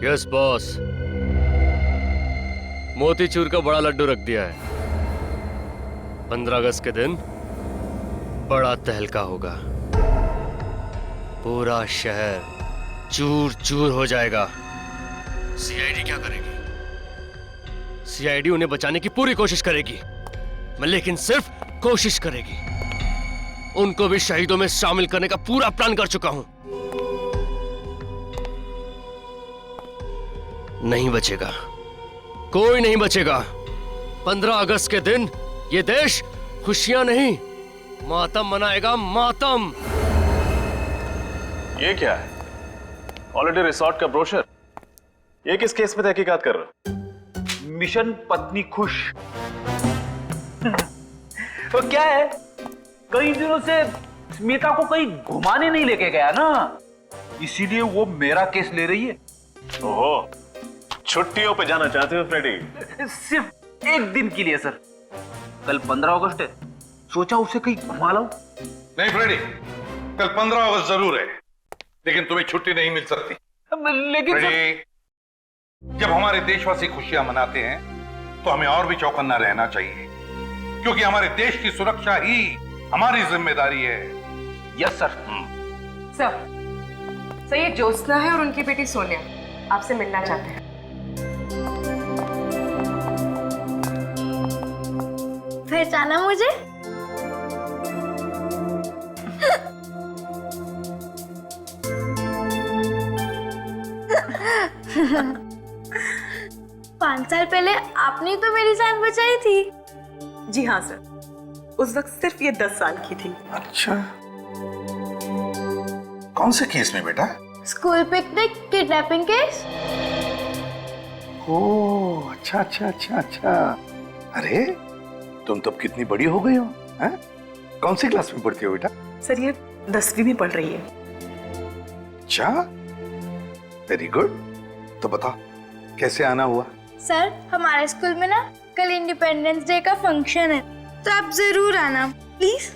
Yes boss, motichoor का बड़ा लड्डू रख दिया है। 15 अगस्त के दिन बड़ा तहलका होगा, पूरा शहर चूर चूर हो जाएगा। सीआईडी क्या करेगी? सीआईडी उन्हें बचाने की पूरी कोशिश करेगी, लेकिन सिर्फ कोशिश करेगी। उनको भी शहीदों में शामिल करने का पूरा प्लान कर चुका हूं। नहीं बचेगा, कोई नहीं बचेगा। 15 अगस्त के दिन ये देश खुशियां नहीं, मातम मनाएगा, मातम। ये क्या है? हॉलिडे रिसोर्ट का ब्रोशर। ये किस केस में तहकीकात कर रहे हो? मिशन पत्नी खुश। तो क्या है, कई दिनों से स्मिता को कहीं घुमाने नहीं लेके गया ना, इसीलिए वो मेरा केस ले रही है। ओहो, छुट्टियों पे जाना चाहते हो फ्रेडी? सिर्फ एक दिन के लिए सर। कल 15 अगस्त है, सोचा उसे कहीं घुमा लाऊं। नहीं फ्रेडी, कल 15 अगस्त जरूर है, लेकिन तुम्हें छुट्टी नहीं मिल सकती। लेकिन फ्रेडी, जब हमारे देशवासी खुशियां मनाते हैं तो हमें और भी चौकन्ना रहना चाहिए, क्योंकि हमारे देश की सुरक्षा ही हमारी जिम्मेदारी है। Yes sir. सर ये ज्योत्सना है और उनकी बेटी सोनिया आपसे मिलना चाहते हैं। पहचाना मुझे? पांच साल पहले आपने तो मेरी जान बचाई थी। जी हाँ सर, उस वक्त सिर्फ ये 10 साल की थी। अच्छा, कौन से केस में बेटा? School picnic kidnapping case. Oh, अच्छा अच्छा अच्छा अच्छा। अरे तुम तब कितनी बड़ी हो गई हो, हैं? कौन सी क्लास में पढ़ती हो बेटा? सर ये 10वीं में पढ़ रही है। अच्छा, वेरी गुड। तो बताओ कैसे आना हुआ? सर हमारे स्कूल में ना कल इंडिपेंडेंस डे का फंक्शन है, तो आप जरूर आना प्लीज।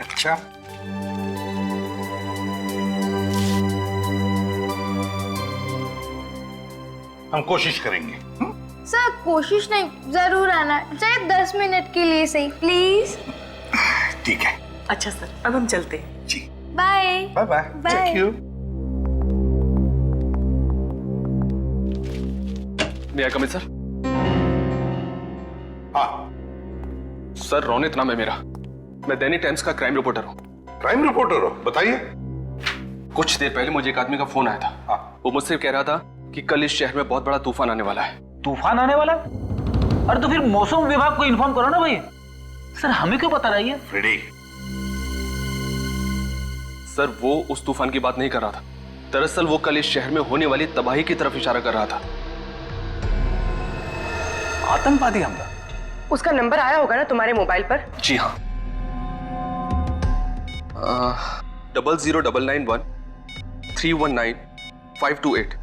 अच्छा, हम कोशिश करेंगे। सर कोशिश नहीं, जरूर आना, चाहे 10 मिनट के लिए सही, प्लीज। ठीक है। अच्छा सर, अब हम चलते हैं। जी, bye bye bye. Bye. Thank you. May I come in sir? हाँ, सर रोनित नाम है मेरा, मैं दैनिक टाइम्स का क्राइम रिपोर्टर हूँ। क्राइम रिपोर्टर हो? बताइए। कुछ देर पहले मुझे एक आदमी का फोन आया था। हाँ। वो मुझसे कह रहा था कि कल इस शहर में बहुत बड़ा तूफान आने वाला है। तूफान आने वाला? अरे तो फिर मौसम विभाग को इन्फॉर्म करो ना भाई। सर हमें क्यों पता रही है? फ्रेडी, सर वो उस तूफान की बात नहीं कर रहा था। दरअसल वो कल इस शहर में होने वाली तबाही की तरफ इशारा कर रहा था। आतंकवादी हमला? उसका नंबर आया होगा ना तुम्हारे मोबाइल पर? जी हाँ, 00991319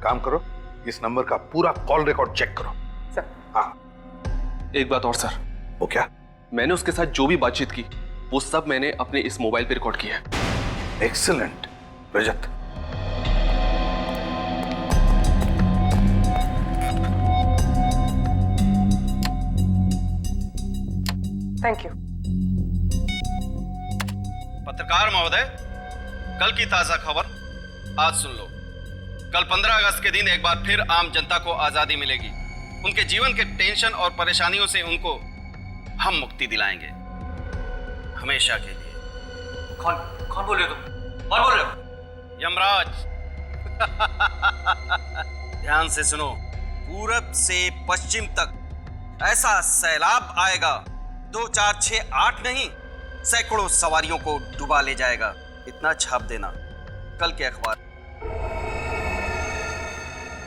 काम करो, इस नंबर का पूरा कॉल रिकॉर्ड चेक करो। सर। हाँ। एक बात और सर, वो क्या? मैंने उसके साथ जो भी बातचीत की वो सब मैंने अपने इस मोबाइल पे रिकॉर्ड किया है। Excellent Rajat. Thank you. पत्रकार महोदय, कल की ताजा खबर आज सुन लो। कल 15 अगस्त के दिन एक बार फिर आम जनता को आजादी मिलेगी। उनके जीवन के टेंशन और परेशानियों से उनको हम मुक्ति दिलाएंगे, हमेशा के लिए। कौन बोल रहे हो तुम? कौन बोल रहे हो? यमराज। ध्यान से सुनो, पूरब से पश्चिम तक ऐसा सैलाब आएगा, 2 4 6 8 नहीं, सैकड़ों सवारियों को डुबा ले जाएगा। इतना छाप देना कल के अखबार।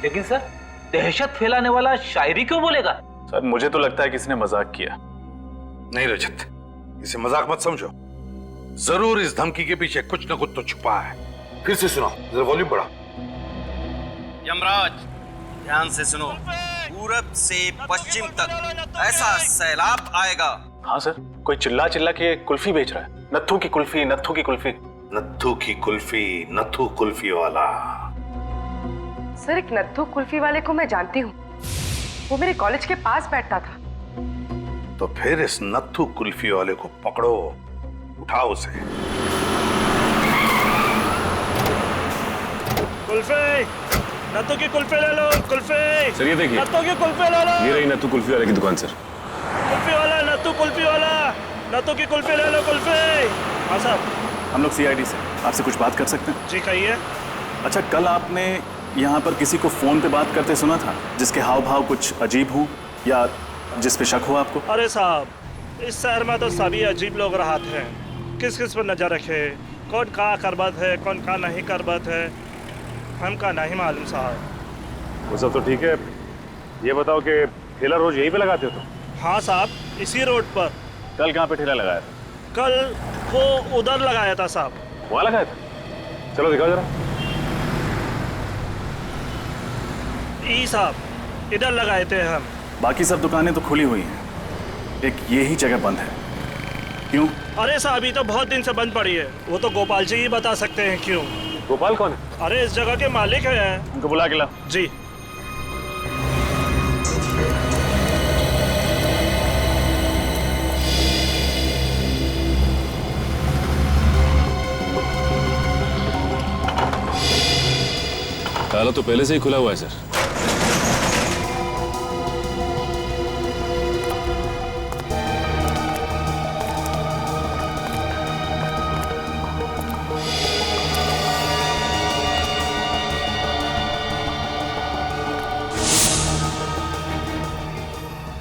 लेकिन सर दहशत फैलाने वाला शायरी क्यों बोलेगा? सर मुझे तो लगता है किसी ने मजाक किया। नहीं रजत, इसे मजाक मत समझो। जरूर इस धमकी के पीछे कुछ न कुछ तो छुपा है। फिर से सुनाओ, जरा वॉल्यूम बढ़ाओ। यमराज, ध्यान से सुनो, पूरब से पश्चिम तक ऐसा सैलाब आएगा। हाँ सर, कोई चिल्ला चिल्ला के कुल्फी बेच रहा है। नत्थू की कुल्फी, नत्थू की कुल्फी। नत्थू की कुल्फी, नत्थू कुल्फी वाला। सर, एक नत्थू कुल्फी वाले को मैं जानती हूँ, वो मेरे कॉलेज के पास बैठता था। तो फिर इस नत्थू कुल्फी वाले को पकड़ो, उठाओ उसे। कुल्फी, नत्थू की कुल्फी ले लो। कुल्फी सर ये देखिए, नत्थू की कुल्फी ले लो। ये रही नत्थू कुल्फी वाले की दुकान सर। कुल्फी वाला, नत्थू कुल्फी वाला, नत्थू की कुल्फी ले लो। कुल्फी। हाँ साहब। हम लोग सीआईडी से आपसे कुछ बात कर सकते हैं? जी कहिए। अच्छा, कल आपने यहाँ पर किसी को फोन पे बात करते सुना था जिसके हाव भाव कुछ अजीब हो या जिस पे शक हो आपको? अरे साहब, इस शहर में तो सभी अजीब लोग रहते हैं। किस किस पर नजर रखे, कौन का करबत है, कौन का नहीं करबत है, हमका नहीं मालूम साहब। वो सब तो ठीक है, ये बताओ कि ठेला रोज यहीं पे लगाते हो तुम? हाँ साहब, इसी रोड पर। कल कहाँ पे ठेला लगाया था? कल वो उधर लगाया था साहब। वहाँ लगाया था? चलो दिखाओ जरा। ई साहब, इधर लगाए थे हम। बाकी सब दुकानें तो खुली हुई हैं, एक ये ही जगह बंद है। क्यों? अरे साहब, ये तो बहुत दिन से बंद पड़ी है। वो तो गोपाल जी ही बता सकते हैं क्यों। गोपाल कौन है? अरे इस जगह के मालिक है। उनको बुला के लाओ। जी। ताला तो पहले से ही खुला हुआ है सर।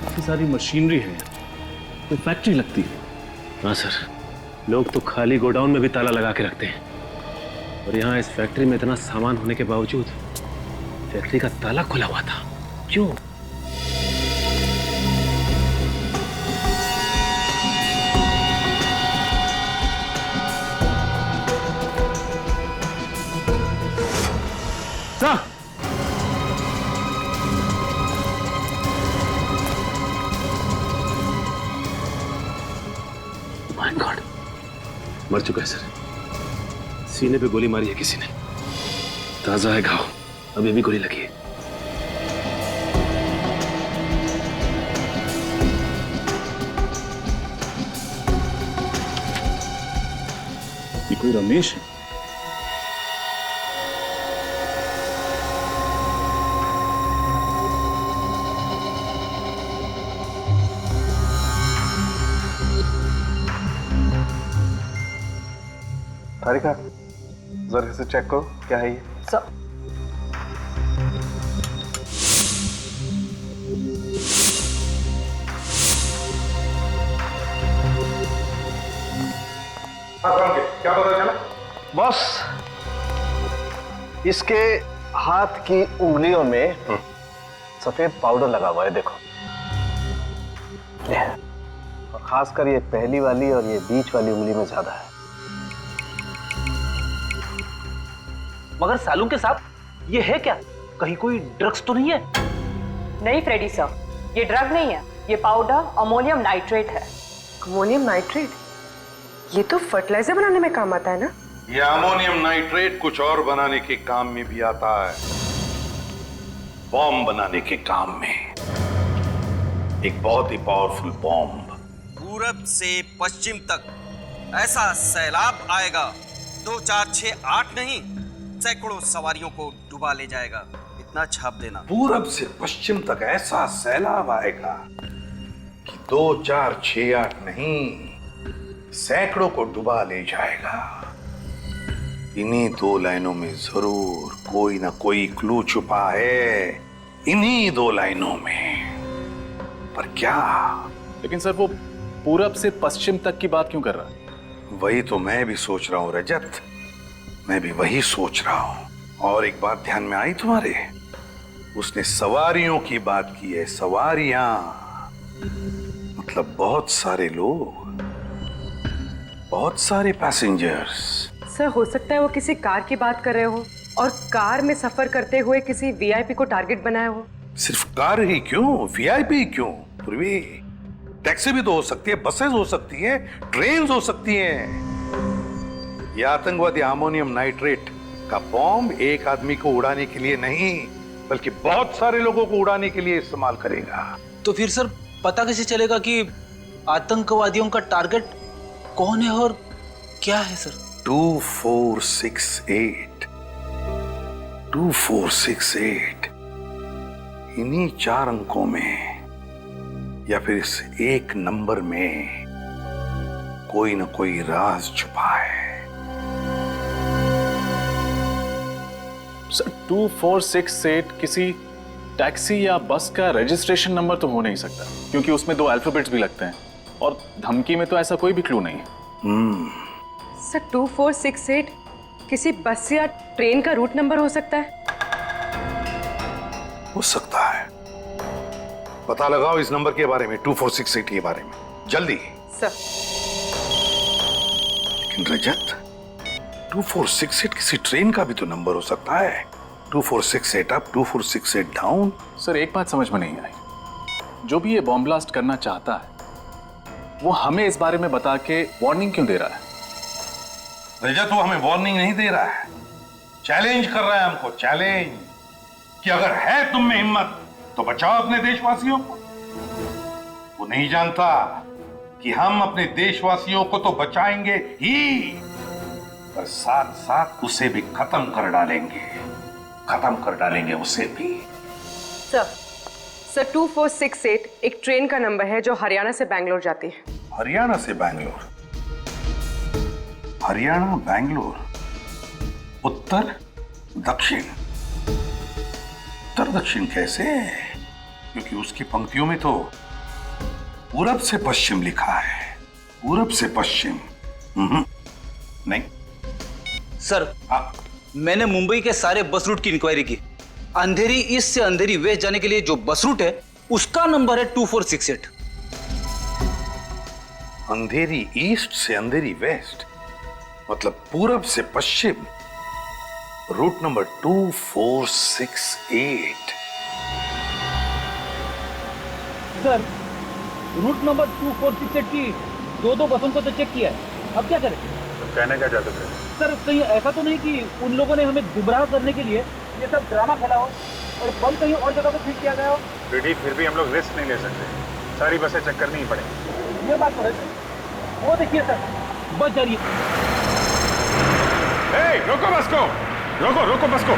काफी सारी मशीनरी है, कोई फैक्ट्री लगती है। हाँ सर, लोग तो खाली गोडाउन में भी ताला लगा के रखते हैं, और यहाँ इस फैक्ट्री में इतना सामान होने के बावजूद फैक्ट्री का ताला खुला हुआ था। क्यों? सर, माय गॉड, मर चुका है सर। सीने पे गोली मारी है किसी ने, ताजा है घाव, अभी भी गोली लगी है। ये कोई रमेश है? तारिका, जरा इसे चेक करो, क्या है ये? सर, क्या पता चला? बॉस, इसके हाथ की उंगलियों में सफेद पाउडर लगा हुआ है, देखो। और खासकर ये पहली वाली और ये बीच वाली उंगली में ज्यादा है। मगर सालू के साथ ये है क्या? कहीं कोई ड्रग्स तो नहीं है? नहीं फ्रेडी सर, ये ड्रग नहीं है, ये पाउडर अमोनियम नाइट्रेट है। Ammonium nitrate? ये तो फर्टिलाइजर बनाने में काम आता है ना? ये अमोनियम नाइट्रेट कुछ और बनाने के काम में भी आता है, बॉम्ब बनाने के काम में। एक बहुत ही पावरफुल बॉम्ब। पूरब से पश्चिम तक ऐसा सैलाब आएगा, 2 4 6 8 नहीं, सैकड़ों सवारियों को डुबा ले जाएगा। इतना छाप देना। पूरब से पश्चिम तक ऐसा सैलाब आएगा कि 2 4 6 8 नहीं, सैकड़ों को डुबा ले जाएगा। इन्हीं 2 लाइनों में जरूर कोई ना कोई क्लू छुपा है, इन्हीं 2 लाइनों में। पर क्या? लेकिन सर, वो पूरब से पश्चिम तक की बात क्यों कर रहा है? वही तो मैं भी सोच रहा हूं रजत, मैं भी वही सोच रहा हूं। और एक बात ध्यान में आई तुम्हारे? उसने सवारियों की बात की है। सवारियां मतलब बहुत सारे लोग, बहुत सारे पैसेंजर्स। सर, हो सकता है वो किसी कार की बात कर रहे हो और कार में सफर करते हुए किसी वीआईपी को टारगेट बनाया हो। सिर्फ कार ही क्यों, वीआईपी क्यों? पूर्वी, टैक्सी भी तो हो सकती है, बसेस हो सकती है, ट्रेन हो सकती हैं। ये आतंकवादी अमोनियम नाइट्रेट का बॉम्ब एक आदमी को उड़ाने के लिए नहीं, बल्कि बहुत सारे लोगों को उड़ाने के लिए इस्तेमाल करेगा। तो फिर सर पता कैसे चलेगा कि आतंकवादियों का टारगेट कौन है और क्या है सर? 2468 2468 इन्हीं 4 अंकों में या फिर इस एक नंबर में कोई न कोई राज छुपा है। सर 2468 किसी टैक्सी या बस का रजिस्ट्रेशन नंबर तो हो नहीं सकता, क्योंकि उसमें 2 अल्फाबेट्स भी लगते हैं और धमकी में तो ऐसा कोई भी क्लू नहीं है। सर 2468 किसी बस या ट्रेन का रूट नंबर हो सकता है? हो सकता है। पता लगाओ इस नंबर के बारे में, 2468 के बारे में, जल्दी। सर लेकिन रजत, 2468 किसी ट्रेन का भी तो नंबर हो सकता है। 2468 अप, 2468 डाउन। सर एक बात समझ में नहीं आई, जो भी ये बॉम्ब ब्लास्ट करना चाहता है वो हमें इस बारे में बता के वार्निंग क्यों दे रहा है? रजत, वो हमें वार्निंग नहीं दे रहा है, चैलेंज कर रहा है हमको, चैलेंज कि अगर है तुम में हिम्मत तो बचाओ अपने देशवासियों को। वो नहीं जानता कि हम अपने देशवासियों को तो बचाएंगे ही, पर साथ साथ उसे भी खत्म कर डालेंगे उसे भी। सर 2468 एक ट्रेन का नंबर है जो हरियाणा से बैंगलोर जाती है। हरियाणा से बैंगलोर? हरियाणा बैंगलोर, उत्तर दक्षिण। उत्तर दक्षिण कैसे? क्योंकि उसकी पंक्तियों में तो पूरब से पश्चिम लिखा है। पूरब से पश्चिम नहीं सर। मैंने मुंबई के सारे बस रूट की इंक्वायरी की। अंधेरी ईस्ट से अंधेरी वेस्ट जाने के लिए जो बस रूट है उसका नंबर है 2468। अंधेरी ईस्ट से अंधेरी वेस्ट मतलब पूरब से पश्चिम, route number 2468। Sir route number 2468 की 2 बसों को तो चेक किया है, अब क्या करें? तो कहने क्या चाहते थे? सर कहीं ऐसा तो नहीं कि उन लोगों ने हमें गुमराह करने के लिए ये सब ड्रामा खेला हो और बम कहीं और जगह पे फिट किया गया हो? फिर भी हम लोग रिस्क नहीं ले सकते, सारी बसें चेक करनी ही पड़ेगी। ये बात तो है। वो देखिए सर, बस जा रही है। रोको बस को, रोको बस को।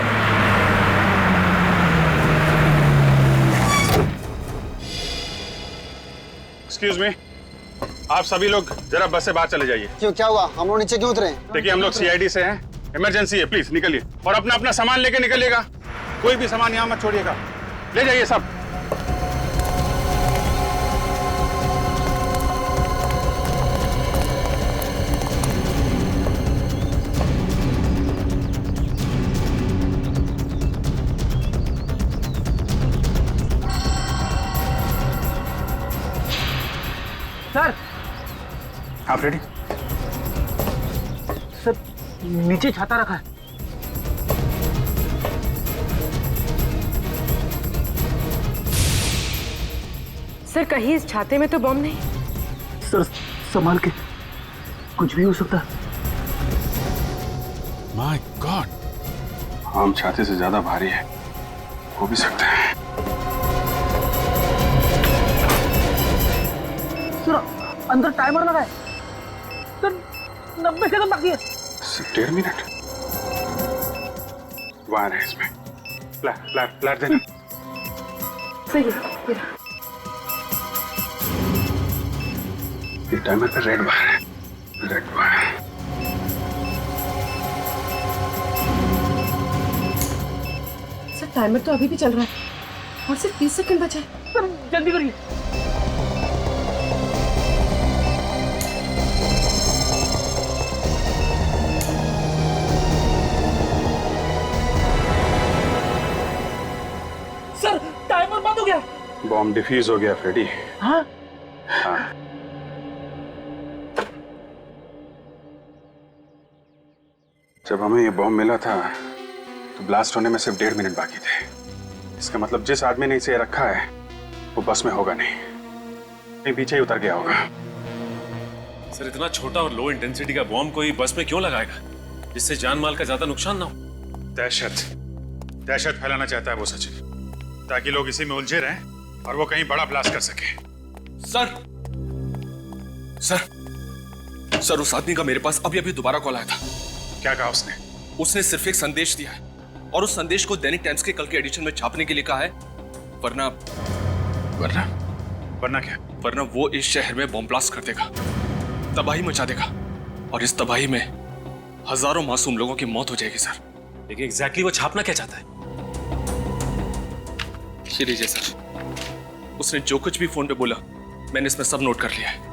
एक्सक्यूज मी, आप सभी लोग जरा बस से बाहर चले जाइए। क्यों, क्या हुआ? हम लोग नीचे क्यों उतरे? देखिए हम लोग सीआईडी से हैं, इमरजेंसी है, प्लीज निकलिए और अपना अपना सामान लेके निकलिएगा। कोई भी सामान यहाँ मत छोड़िएगा, ले जाइए सब। सर आप रेडी? सर नीचे छाता रखा है। सर कहीं इस छाते में तो बम नहीं? सर संभाल के, कुछ भी हो सकता है। माय गॉड, आम छाते से ज्यादा भारी है, हो भी सकता है। सर अंदर टाइमर लगा है सर, 90 सेकंड बाकी है। 1.5 मिनट वायर है इसमें, फ्लैट देना। सही है। ये टाइमर पे रेड वायर है, रेड वायर। सर टाइमर तो अभी भी चल रहा है और सिर्फ 30 सेकंड बचे हैं। सर जल्दी करिए। सर टाइमर बंद हो गया। बॉम्ब डिफ्यूज हो गया फ्रेडी। हाँ? हाँ। जब हमें ये बॉम्ब मिला था तो ब्लास्ट होने में सिर्फ 1.5 मिनट बाकी थे। इसका मतलब जिस आदमी ने इसे रखा है वो बस में होगा नहीं, पीछे ही उतर गया होगा। सर इतना छोटा और लो इंटेंसिटी का बॉम्ब कोई बस में क्यों लगाएगा जिससे जान माल का ज्यादा नुकसान ना हो? दहशत फैलाना चाहता है वो सचिन, ताकि लोग इसी में उलझे रहें और वो कहीं बड़ा ब्लास्ट कर सके। सर सर सर, उस आदमी का मेरे पास अभी अभी दोबारा कॉल आया था। क्या कहा उसने? उसने सिर्फ एक संदेश दिया है और उस संदेश को दैनिक टाइम्स के कल के एडिशन में छापने के लिए कहा है, वरना वरना वरना क्या? वरना वो इस शहर में बॉम्ब ब्लास्ट कर देगा, तबाही मचा देगा, और इस तबाही में हजारों मासूम लोगों की मौत हो जाएगी सर। लेकिन एग्जैक्टली वो छापना क्या चाहता है? ये लीजिए सर, उसने जो कुछ भी फोन पे बोला मैंने इसमें सब नोट कर लिया है।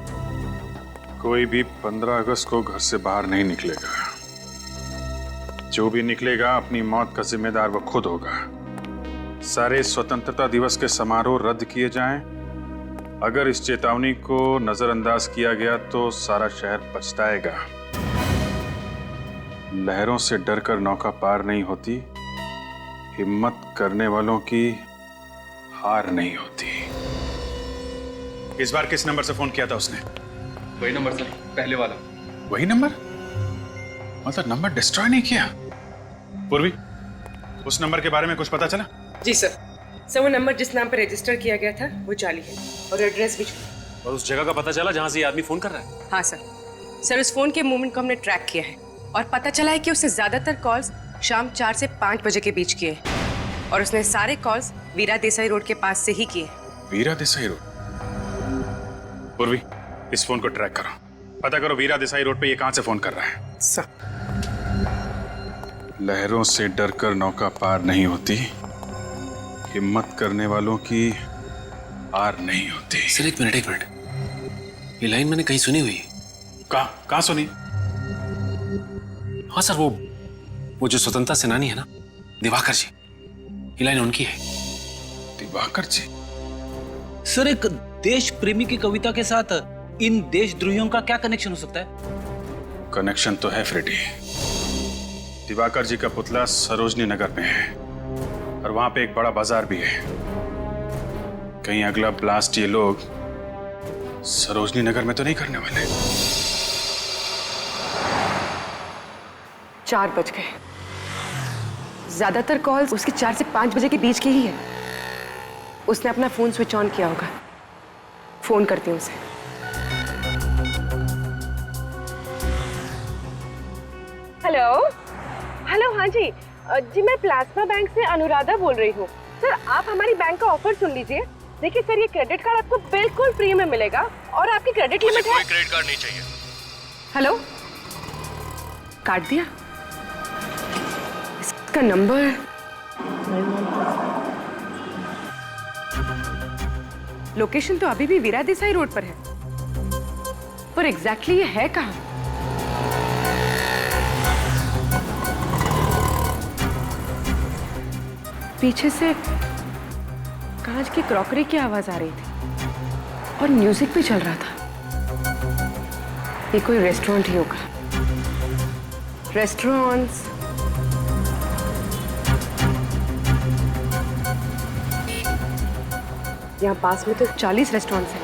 कोई भी 15 अगस्त को घर से बाहर नहीं निकलेगा। जो भी निकलेगा अपनी मौत का जिम्मेदार वो खुद होगा। सारे स्वतंत्रता दिवस के समारोह रद्द किए जाएं। अगर इस चेतावनी को नजरअंदाज किया गया तो सारा शहर पछताएगा। लहरों से डरकर नौका पार नहीं होती, हिम्मत करने वालों की हार नहीं होती। इस बार किस नंबर से फोन किया था उसने? वही नंबर सर, पहले वाला। वही नंबर? मतलब नंबर डिस्ट्रॉय नहीं किया? पूर्वी, उस नंबर के बारे में कुछ पता चला? जी सर, वो नंबर जिस नाम पर रजिस्टर किया गया था वो जाली है और एड्रेस भी। और उस जगह का पता चला जहां से ये आदमी फोन कर रहा है? हाँ सर, उस फोन के मूवमेंट को हमने ट्रैक किया है और पता चला है कि उसने ज्यादातर कॉल्स शाम 4 से 5 बजे के बीच किए और उसने सारे कॉल्स वीरा देसाई रोड के पास से ही किए। वीरा देसाई रोड? पूर्वी, इस फोन को ट्रैक करो, पता करो वीरा देसाई रोड पे ये कहां से फोन कर रहा है। सर, लहरों से डरकर नौका पार नहीं होती, हिम्मत करने वालों की हार नहीं होती। सर एक मिनट, ये लाइन मैंने कहीं सुनी हुई। कहां सुनी? हाँ सर, वो जो स्वतंत्रता सेनानी है ना, दिवाकर जी, ये लाइन उनकी है। दिवाकर जी? सर, एक देश प्रेमी की कविता के साथ इन देशद्रोहियों का क्या कनेक्शन हो सकता है? कनेक्शन तो है फ्रेडी। दिवाकर जी का पुतला सरोजनी नगर में है और वहां पे एक बड़ा बाजार भी है। कहीं अगला ब्लास्ट ये लोग सरोजनी नगर में तो नहीं करने वाले? 4 बज गए। ज्यादातर कॉल्स उसके 4 से 5 बजे के बीच की ही है। उसने अपना फोन स्विच ऑन किया होगा। फोन करती हूँ उसे। हेलो, हाँ जी, मैं प्लाज्मा बैंक से अनुराधा बोल रही हूँ। सर, आप हमारी बैंक का ऑफर सुन लीजिए। देखिए सर, ये क्रेडिट कार्ड आपको बिल्कुल फ्री में मिलेगा और आपकी क्रेडिट लिमिट है। कोई क्रेडिट कार्ड नहीं चाहिए। हेलो, काट दिया? इसका नंबर लोकेशन तो अभी भी वीरा देसाई रोड पर है, पर एग्जैक्टली ये है कहाँ? पीछे से कांच की क्रॉकरी की आवाज आ रही थी और म्यूजिक भी चल रहा था। ये कोई रेस्टोरेंट ही होगा। रेस्टोरेंट्स, यहाँ पास में तो 40 रेस्टोरेंट्स हैं।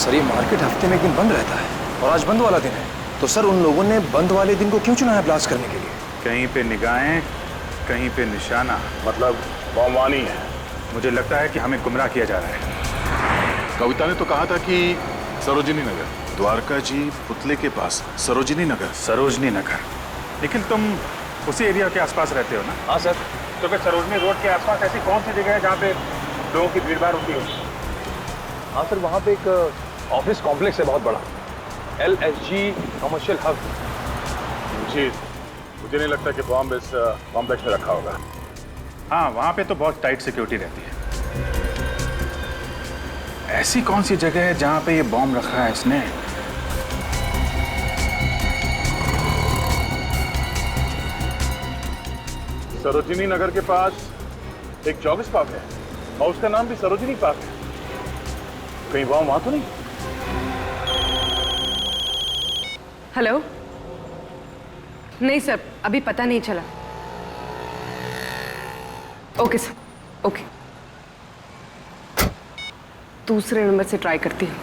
सर, ये मार्केट हफ्ते में एक दिन बंद रहता है और आज बंद वाला दिन है, तो सर उन लोगों ने बंद वाले दिन को क्यों चुना है ब्लास्ट करने के लिए? कहीं पे निगाहें, कहीं पे निशाना, मतलब बमवानी है। मुझे लगता है कि हमें गुमराह किया जा रहा है। कविता ने तो कहा था कि सरोजिनी नगर, द्वारका जी पुतले के पास सरोजिनी नगर। सरोजनी नगर? लेकिन तुम उसी एरिया के आसपास रहते हो ना? हाँ सर। तो फिर सरोजनी रोड के आसपास ऐसी कौन सी जगह है जहाँ पे लोगों की भीड़ भाड़ होती है? हाँ सर, वहाँ पे एक ऑफिस कॉम्प्लेक्स है बहुत बड़ा, LSG कमर्शियल हब। मुझे नहीं लगता कि बॉम्ब इस कॉम्प्लेक्स में रखा होगा। हाँ, वहाँ पे तो बहुत टाइट सिक्योरिटी रहती है। ऐसी कौन सी जगह है जहाँ पे ये बॉम्ब रखा है इसने? सरोजिनी नगर के पास एक जॉगिस पार्क है और उसका नाम भी सरोजिनी पार्क है। कहीं बॉम्ब वहां तो नहीं? हेलो, नहीं सर, अभी पता नहीं चला। Okay sir, okay. दूसरे नंबर से ट्राई करती हूँ।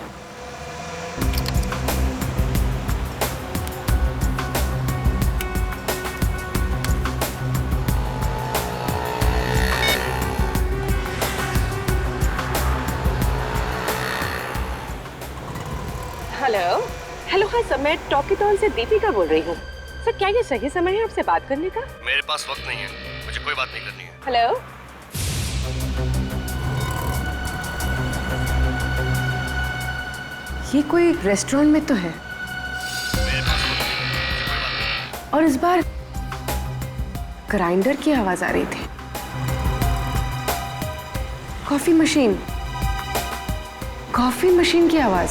हेलो हेलो, हाँ सर, मैं टॉकीटॉन से दीपिका बोल रही हूँ। सर, क्या ये सही समय है आपसे बात करने का? मेरे पास वक्त नहीं है, मुझे कोई बात नहीं करनी है। हेलो, ये कोई रेस्टोरेंट में तो है, मेरे पास वक्त नहीं है, मुझे कोई बात नहीं। और इस बार ग्राइंडर की आवाज आ रही थी। कॉफी मशीन की आवाज।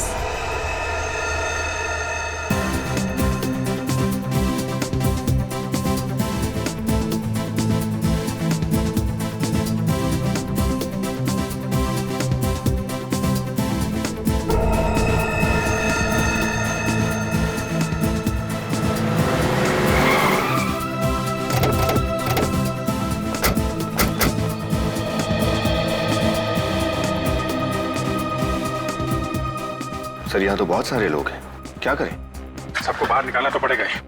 सर यहाँ तो बहुत सारे लोग हैं, क्या करें? सबको बाहर निकालना तो पड़ेगा ही।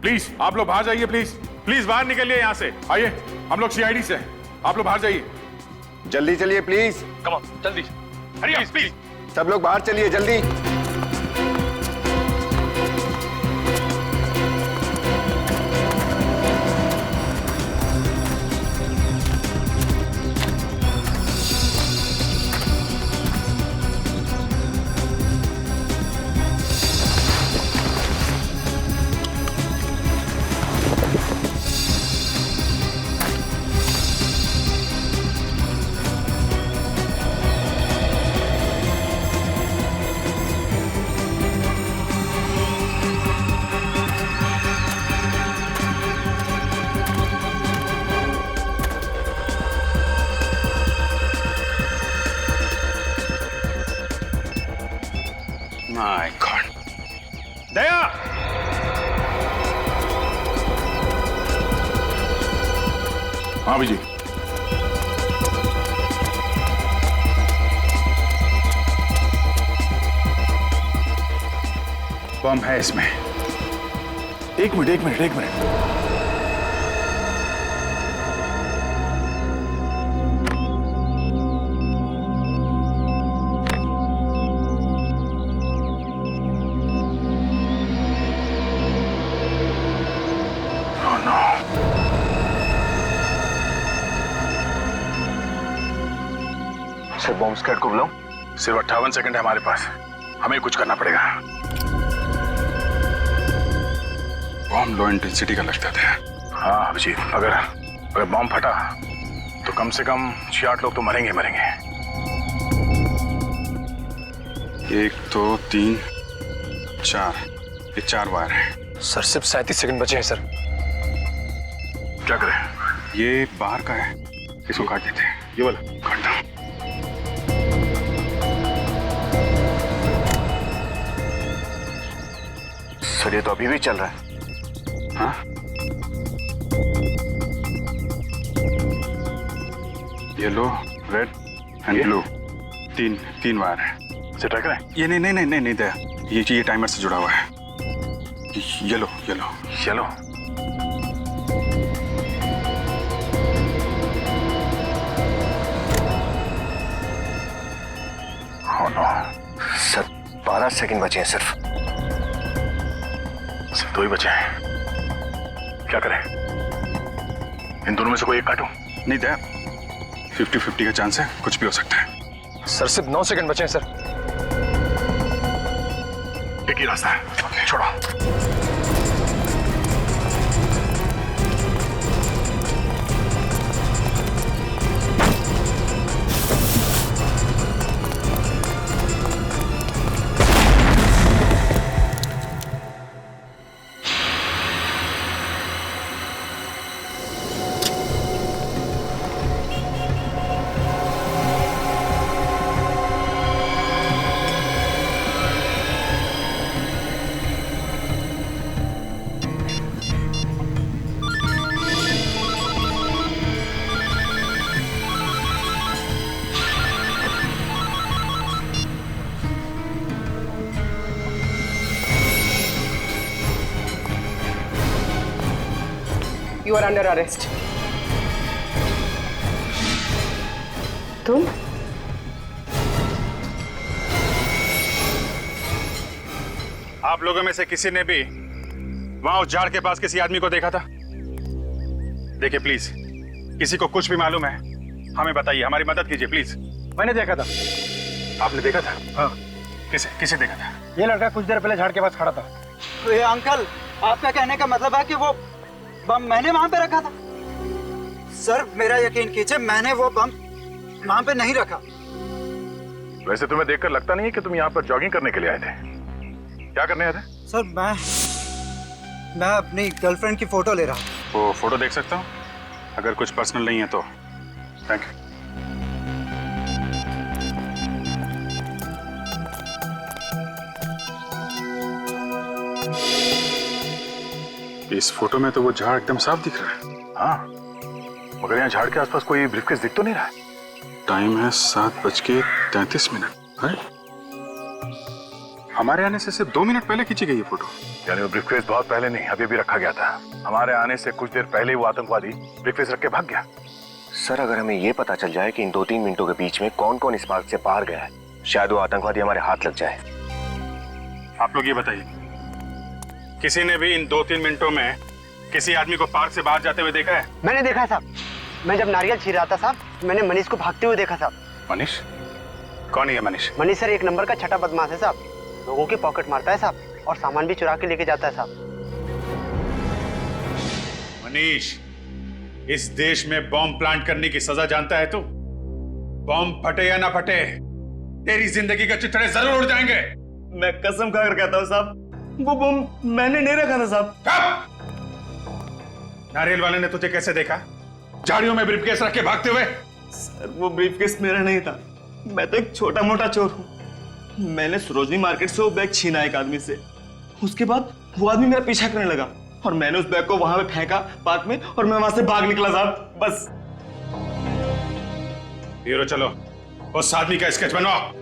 प्लीज आप लोग बाहर जाइए, प्लीज प्लीज बाहर निकलिए यहाँ से। आइए, हम लोग सीआईडी से हैं, आप लोग बाहर जाइए। जल्दी चलिए प्लीज। कम ऑन, जल्दी। प्लीज प्लीज सब लोग बाहर चलिए जल्दी। My God. दया, हाँ विजय, बम है इसमें। एक मिनट। सर बॉम्ब स्क्वाड को बुलाऊं? सिर्फ 58 सेकंड है हमारे पास, हमें कुछ करना पड़ेगा। बॉम्ब लो इंटेंसिटी का लगता था। हाँ अभिजीत, अगर बॉम्ब फटा तो कम से कम 6-8 लोग तो मरेंगे। 1 2 3 4, ये 4 वार है। सर सिर्फ 37 सेकंड बचे हैं सर। क्या करें? ये बाहर का है, इसको काट देते हैं। ये वाला काट दो। सर ये तो अभी भी चल रहा है। हाँ? येलो, रेड एंड ब्लू, तीन वायर है। इसे ट्राई करें? ये नहीं दया, ये टाइमर से जुड़ा हुआ है। Yellow. Oh no. Sir 12 second बचे हैं सिर्फ 2 ही बचे हैं। क्या करें? इन दोनों में से कोई एक काटूं? नहीं दया, 50-50 का चांस है, कुछ भी हो सकता है। सर सिर्फ 9 सेकंड बचे हैं सर। एक ही रास्ता है, छोड़ो। You are under arrest. तुम? आप लोगों में से किसी ने भी वहां उस झाड़ के पास किसी आदमी को देखा था? देखिए प्लीज, किसी को कुछ भी मालूम है हमें बताइए, हमारी मदद कीजिए प्लीज। मैंने देखा था। आपने देखा था? हाँ। किसे देखा था? ये लड़का कुछ देर पहले झाड़ के पास खड़ा था। तो ये अंकल, आपका कहने का मतलब है कि वो बम मैंने वहां पे रखा था? सर मेरा यकीन कीजिए, मैंने वो बम वहां पे नहीं रखा। वैसे तुम्हें देखकर लगता नहीं है कि तुम यहाँ पर जॉगिंग करने के लिए आए थे। क्या करने आए थे? सर मैं अपनी गर्लफ्रेंड की फोटो ले रहा हूँ। वो फोटो देख सकता हूँ? अगर कुछ पर्सनल नहीं है तो थैंक यू। इस फोटो में तो वो झाड़ एकदम साफ दिख रहा है। हाँ, मगर यहाँ झाड़ के आसपास कोई ब्रीफकेस दिख तो नहीं रहा है। टाइम है 7:33। हमारे आने से सिर्फ 2 मिनट पहले खींची गई ये फोटो। यानी वो ब्रीफकेस बहुत पहले नहीं, अभी रखा गया था। हमारे आने से कुछ देर पहले वो आतंकवादी ब्रीफकेस रख के भाग गया। सर अगर हमें ये पता चल जाए कि इन 2-3 मिनटों के बीच में कौन कौन इस पार्क से बाहर गया है, शायद वो आतंकवादी हमारे हाथ लग जाए। आप लोग ये बताइए, किसी ने भी इन 2-3 मिनटों में किसी आदमी को पार्क से बाहर जाते हुए देखा है? मैंने देखा है साहब। मैं जब नारियल छील रहा था साहब, मैंने मनीष को भागते हुए देखा साहब। मनीष? कौन है ये मनीष? मनीष सर 1 नंबर का छठा बदमाश है साहब। लोगों की पॉकेट मारता है साहब और सामान भी चुरा के लेके जाता है साहब। मनीष, इस देश में बॉम्ब प्लांट करने की सजा जानता है तू? बॉम्ब फटे या ना फटे, तेरी जिंदगी के चिथड़े जरूर उड़ जाएंगे। मैं कसम खाकर कहता हूँ साहब, वो बॉम्ब मैंने नहीं रखा था साहब। नारियल वाले ने तुझे कैसे देखा झाड़ियों में ब्रीफकेस रख के भागते हुए? सर वो ब्रीफकेस मेरा नहीं था, मैं तो एक छोटा मोटा चोर हूँ। मैंने सरोजनी मार्केट से वो बैग छीना एक आदमी से। उसके बाद वो आदमी मेरा पीछा करने लगा और मैंने उस बैग को वहां पे फेंका पार्क में और मैं वहां से भाग निकला साहब, बस। ब्यूरो चलो, उस आदमी का स्केच बनवाओ।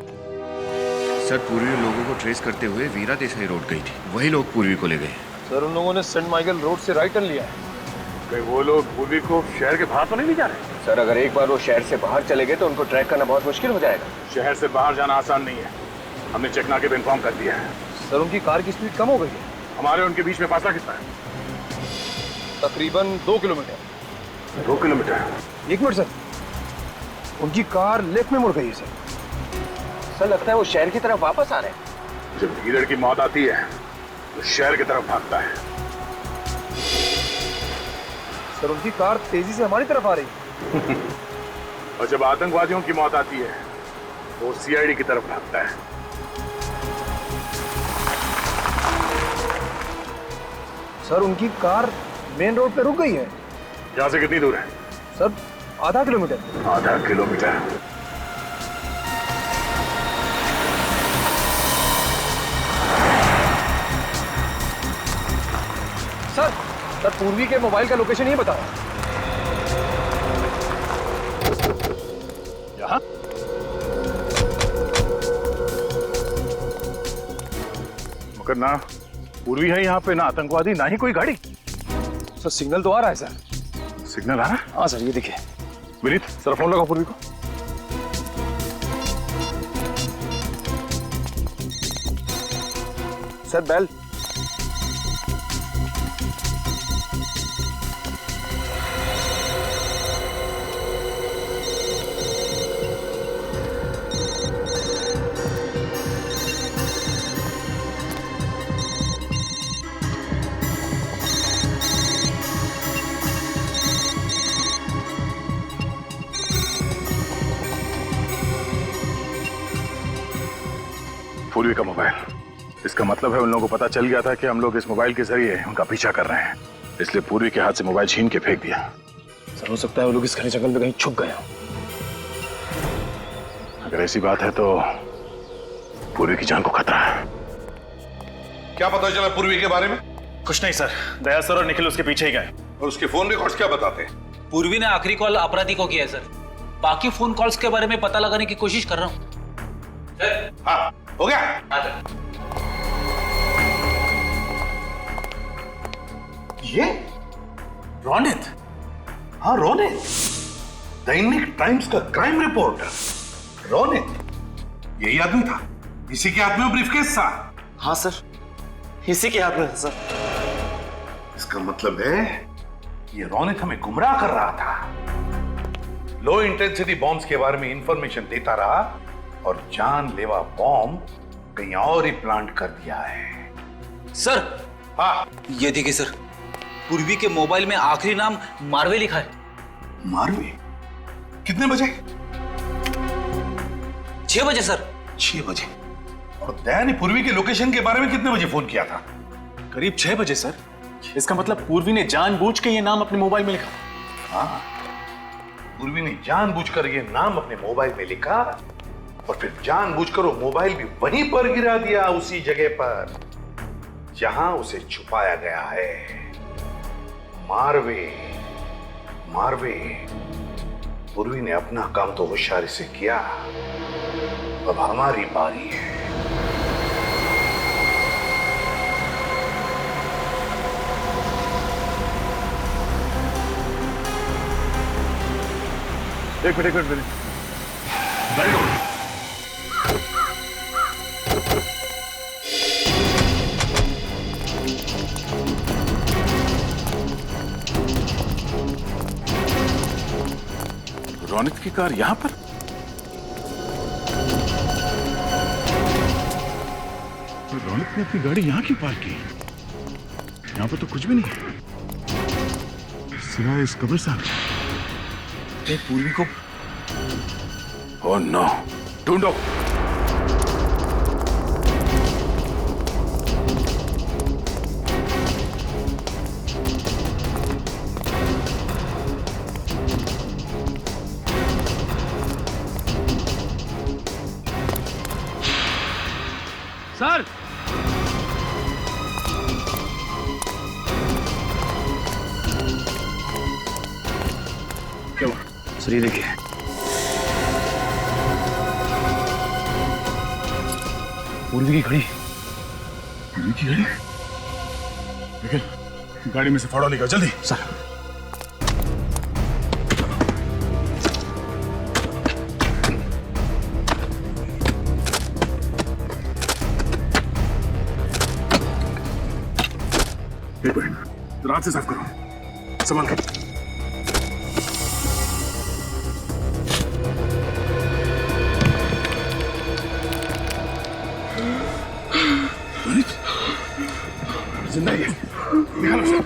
सर पूर्वी लोगों को ट्रेस करते हुए वीरा देसाई रोड गई थी, वही लोग पूर्वी को ले गए। सर उन लोगों ने सेंट माइकल रोड से राइट टर्न लिया है। वो लोग पूर्वी को शहर के बाहर तो नहीं ले जा रहे? सर अगर एक बार वो शहर से बाहर चले गए तो उनको ट्रैक करना बहुत मुश्किल हो जाएगा। शहर से बाहर जाना आसान नहीं है, हमने चेक नाके पे इन्फॉर्म कर दिया है। सर उनकी कार की स्पीड कम हो गई है। हमारे उनके बीच में फासला कितना है? तकरीबन 2 किलोमीटर। 2 किलोमीटर? 1 मिनट सर, उनकी कार लेफ्ट में मुड़ गई है सर। सर लगता है वो शहर की तरफ वापस आ रहे हैं। जब लीडर की मौत आती है तो शहर की तरफ भागता है। सर उनकी कार तेजी से हमारी तरफ आ रही है। और जब आतंकवादियों की मौत आती है वो सीआईडी की तरफ भागता है। सर उनकी कार मेन रोड पे रुक गई है। यहाँ से कितनी दूर है? सर आधा किलोमीटर। आधा किलोमीटर? सर पूर्वी के मोबाइल का लोकेशन ही बता रहा। यहाँ? मगर ना पूर्वी है यहाँ पे, ना आतंकवादी, ना ही कोई गाड़ी। सर सिग्नल तो आ रहा है सर। सिग्नल आ रहा है? हाँ सर ये देखिए। विनीत सर फोन लगाओ पूर्वी को। Sir bell. पूर्वी का मोबाइल, इसका मतलब है उन लोगों को पता चल गया था कि हम लोग इस मोबाइल के जरिए उनका पीछा कर रहे हैं, इसलिए पूर्वी के हाथ से मोबाइल छीन के फेंक दिया। सर हो सकता है वो लोग इस घने जंगल में कहीं छुप गए हों। अगर ऐसी बात है तो पूर्वी की जान को खतरा है। क्या पता चला पूर्वी के बारे में? कुछ नहीं सर, दया सर और निखिल उसके पीछे ही गए। और उसके फोन रिकॉर्ड्स क्या बताते हैं? पूर्वी ने आखिरी कॉल अपराधी को किया है सर। बाकी फोन कॉल्स के बारे में पता लगाने की कोशिश कर रहा हूँ। हाँ हो गया। रोनित? हाँ रोनित, दैनिक टाइम्स का क्राइम रिपोर्टर रोनित। यही आदमी था, इसी के हाथ में ब्रीफकेस था। हाँ सर, इसी के हाथ में था सर। इसका मतलब है ये रोनित हमें गुमराह कर रहा था, लो इंटेंसिटी बॉम्ब्स के बारे में इंफॉर्मेशन देता रहा और जानलेवा बॉम्ब कहीं और ही प्लांट कर दिया है। सर, हाँ ये देखिए सर, पूर्वी के मोबाइल में आखिरी नाम मारवे लिखा है। मारवे? कितने बजे? 6 बजे सर। 6 बजे? और दया ने पूर्वी के लोकेशन के बारे में कितने बजे फोन किया था? करीब 6 बजे सर। इसका मतलब पूर्वी ने जानबूझ के ये नाम अपने मोबाइल में लिखा। हाँ, पूर्वी ने जानबूझकर ये नाम अपने मोबाइल में लिखा और फिर जानबूझकर वो मोबाइल भी वहीं पर गिरा दिया, उसी जगह पर जहां उसे छुपाया गया है। मारवे, मारवे। पूर्वी ने अपना काम तो होशियारी से किया, अब हमारी बारी है। एक मिनट वेरी गुड। रोनित की कार यहां पर? रोनित ने अपनी गाड़ी यहां क्यों पार्क की? यहां पर तो कुछ भी नहीं है सिवाय इस कब्रिस्तान। पूर्वी को ओह नो, ढूंढो। सर, क्या हुआ? सर ये देखिए, पूर्वी की घड़ी। पूर्वी की घड़ी? निकल, गाड़ी में से फाड़ा निकाल जल्दी। सर एक मिनट, रात से साफ करो, संभाल कर। जिंदा ही है, निकालो उसे।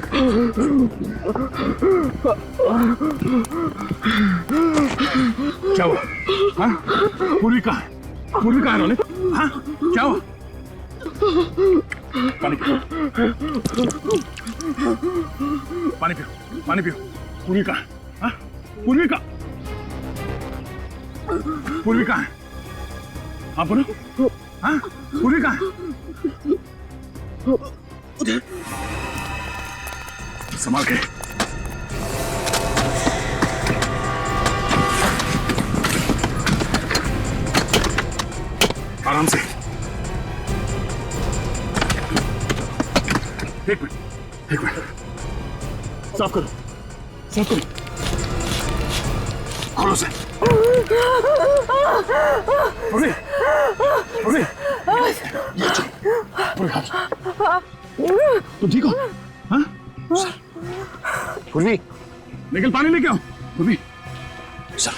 क्या हुआ? हाँ? पूर्वी कहाँ है? पूर्वी कहाँ है रोनित? हाँ? क्या हुआ? पानी पियो, पानी पियो, पानी पियो। पूर्वी कहाँ है? हाँ? पूर्वी कहाँ? पूर्वी कहाँ है? हाँ बोलो। हाँ? पूर्वी कहाँ है? संभाल के। आराम से। एक मिनट, एक मिनट। साफ करो, साफ करो। खोलो से। पूरी, पूरी। पूरी हाथ। तुम ठीक हो? हाँ? पूर्वी, निकल, पानी लेके आओ। पूर्वी, सर।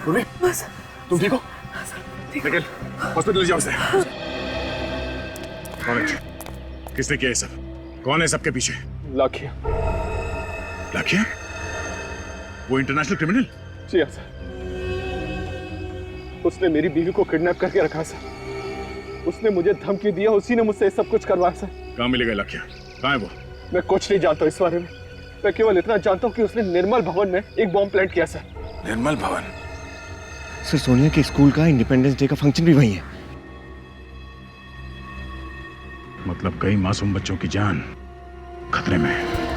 पूर्वी, तुम ठीक हो? निकल, हॉस्पिटल ले जाओ इसे। कौन है? किसने किया ये सब? कौन है सबके पीछे? लाखिया। लाखिया? वो इंटरनेशनल क्रिमिनल? जी हाँ सर, उसने मेरी बीवी को किडनैप करके रखा सर। उसने मुझे धमकी दिया, उसी ने मुझसे सब कुछ करवाया सर। कहाँ मिलेगा लाखिया? कहाँ है वो? मैं कुछ नहीं जानता इस बारे में। मैं केवल इतना जानता हूँ कि उसने निर्मल भवन में एक बॉम्ब प्लांट किया सर। निर्मल भवन? सर सोनिया के स्कूल का इंडिपेंडेंस डे का फंक्शन भी वही है। मतलब कई मासूम बच्चों की जान खतरे में है।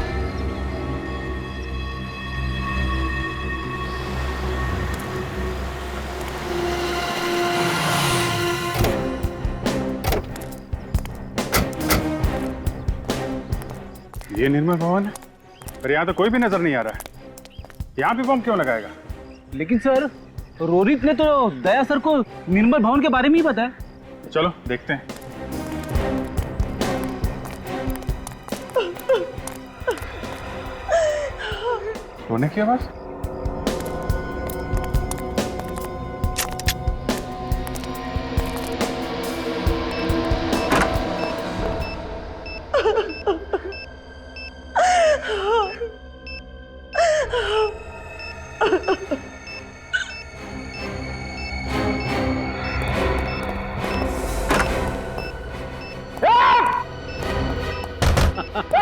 ये निर्मल भवन है, पर यहाँ तो कोई भी नजर नहीं आ रहा है। यहाँ भी बम क्यों लगाएगा? लेकिन सर, रोहित ने तो दया सर को निर्मल भवन के बारे में ही बताया। चलो देखते हैं। रोने की आवाज?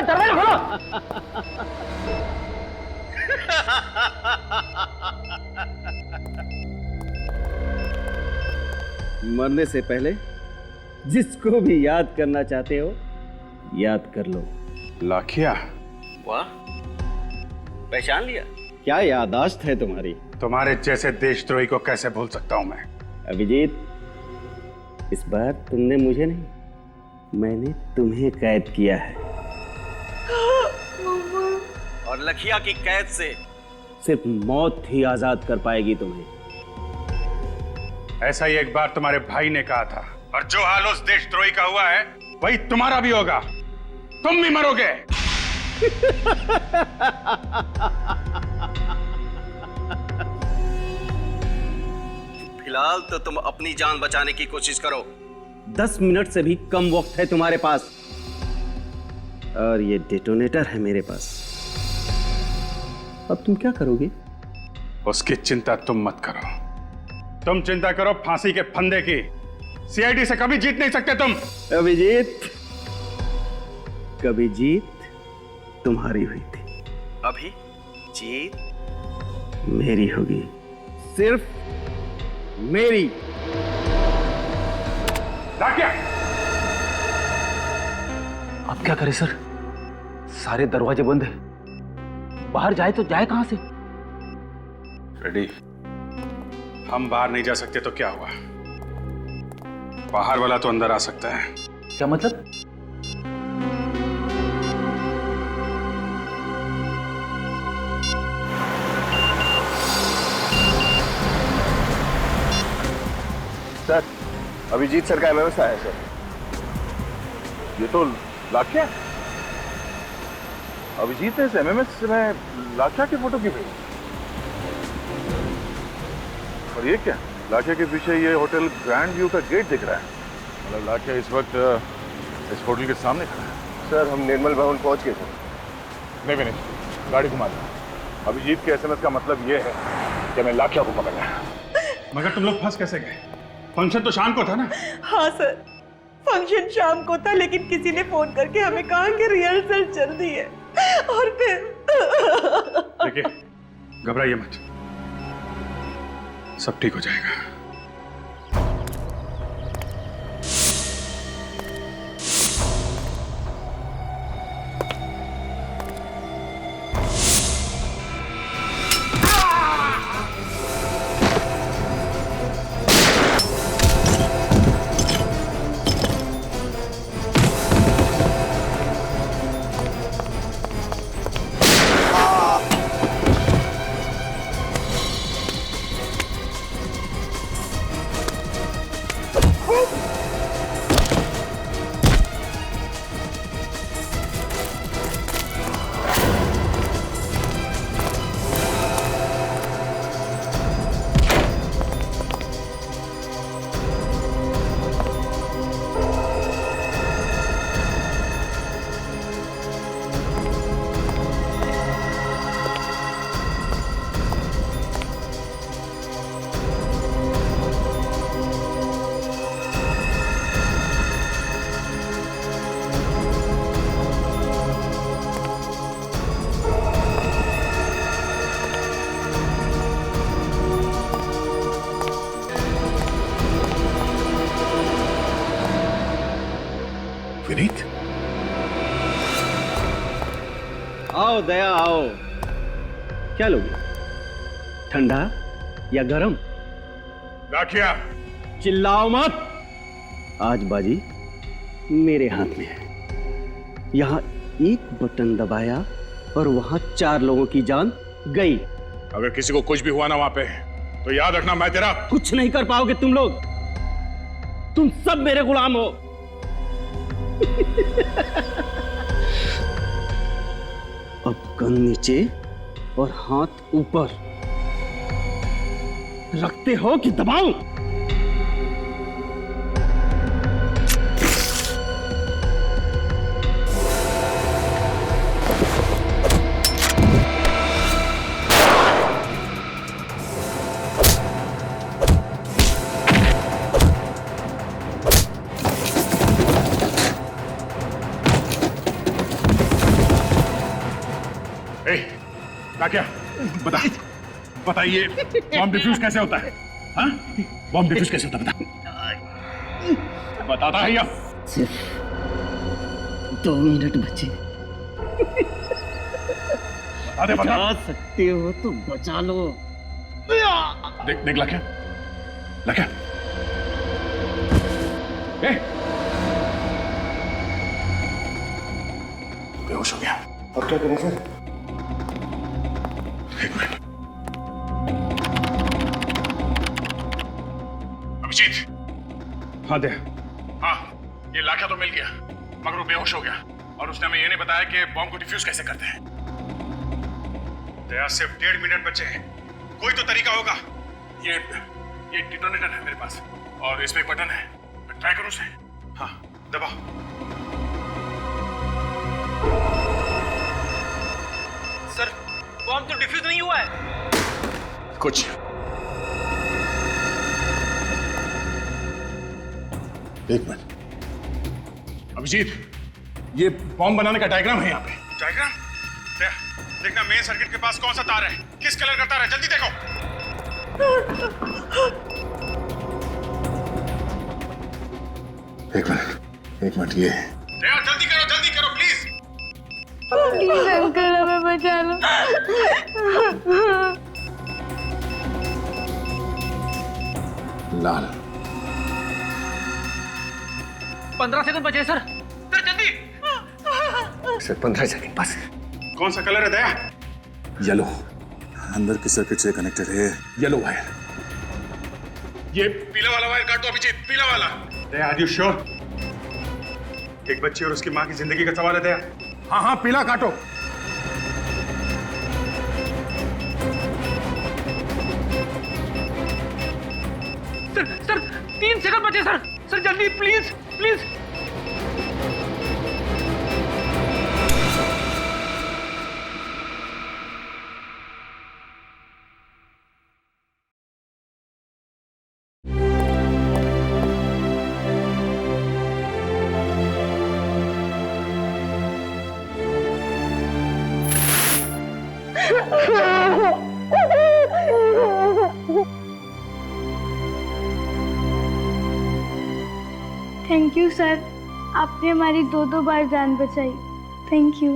दरवाजा खोलो। मरने से पहले जिसको भी याद करना चाहते हो याद कर लो। लाखिया, वाह, पहचान लिया? क्या याददाश्त है तुम्हारी। तुम्हारे जैसे देशद्रोही को कैसे भूल सकता हूं मैं? अभिजीत, इस बार तुमने मुझे नहीं, मैंने तुम्हें कैद किया है। और लखिया की कैद से सिर्फ मौत ही आजाद कर पाएगी तुम्हें। ऐसा ही एक बार तुम्हारे भाई ने कहा था, और जो हाल उस देशद्रोही का हुआ है वही तुम्हारा भी होगा। तुम भी मरोगे। फिलहाल तो तुम अपनी जान बचाने की कोशिश करो। 10 मिनट से भी कम वक्त है तुम्हारे पास, और ये डेटोनेटर है मेरे पास। अब तुम क्या करोगे? उसकी चिंता तुम मत करो। तुम चिंता करो फांसी के फंदे की। सीआईडी से कभी जीत नहीं सकते तुम। अभिजीत, कभी जीत तुम्हारी हुई थी, अभी जीत मेरी होगी, सिर्फ मेरी। अब क्या करें सर? सारे दरवाजे बंद है, बाहर जाए तो जाए कहां से? रेडी, हम बाहर नहीं जा सकते तो क्या हुआ? बाहर वाला तो अंदर आ सकता है। क्या मतलब? सर, अभिजीत सर का एमएमएस आया है सर। ये तो लाखिया। अभिजीत ने इस एमएमएस में लाखिया की फोटो क्यों भेजी? और ये क्या? लाखिया के पीछे ये होटल ग्रैंड व्यू का गेट दिख रहा है। मतलब लाखिया इस वक्त इस होटल के सामने खड़ा है। सर, हम निर्मल भवन पहुंच गए थे। नहीं विनीत, गाड़ी घुमा दो। अभिजीत के एसएमएस का मतलब ये है कि हमें लाखिया को पकड़ना है। मगर तुम लोग फंस कैसे गए? फंक्शन तो शाम को था ना? हाँ सर, फंक्शन शाम को था, लेकिन किसी ने फोन करके हमें कहा कि रिहर्सल चल रही है, और फिर देखिए, घबराइए मत, सब ठीक हो जाएगा। विनीत, आओ दया, आओ। क्या लोगे, ठंडा या गरम? लाखिया, चिल्लाओ मत। आज बाजी मेरे हाथ में है। यहां एक बटन दबाया और वहां 4 लोगों की जान गई। अगर किसी को कुछ भी हुआ ना वहां पे, तो याद रखना मैं तेरा कुछ नहीं कर पाओगे तुम लोग। तुम सब मेरे गुलाम हो। अब गन नीचे और हाथ ऊपर। रखते हो कि दबाऊं? क्या बता ये बॉम्ब डिफ्यूज कैसे होता है? हाँ? बॉम्ब डिफ्यूज कैसे होता है? बताता है या? सिर्फ 2 मिनट बचे। बचा सकते हो तो बचा लो। देख लक्ष्य, बेहोश हो गया। अब क्या करें सर? एक मिनट। अभिजीत। हाँ दे। हाँ, ये लाखा तो मिल गया, मगर वो बेहोश हो गया और उसने हमें ये नहीं बताया कि बॉम्ब को डिफ्यूज कैसे करते हैं। दया, सिर्फ 1.5 मिनट बचे हैं, कोई तो तरीका होगा। ये डिटोनेटर है मेरे पास और इसमें एक बटन है, मैं ट्राई करूं उसे? हाँ, दबाओ। सर, बॉम्ब तो डिफ्यूज नहीं हुआ है। कुछ एक मिनट। अभिजीत, ये बॉम्ब बनाने का डायग्राम है यहाँ पे। डायग्राम? देखना मेन सर्किट के पास कौन सा तार है, किस कलर का तार है, जल्दी देखो। एक मिनट ये जल्दी करो प्लीज। प्लीज अंकल, हमें बचा लो। 15 सेकंड बचे सर जल्दी। सर 15 सेकंड बस। कौन सा कलर है दया? येलो। अंदर के सर्किट से कनेक्टेड है येलो वायर। ये पीला वाला वायर काट दो अभिजीत, पीला वाला। दया, आर यू श्योर? एक बच्ची और उसकी माँ की जिंदगी का सवाल है दया। हाँ, पीला काटो। सर 3 सेकंड बचे सर जल्दी प्लीज। थैंक यू सर, आपने हमारी 2 बार जान बचाई। Thank you.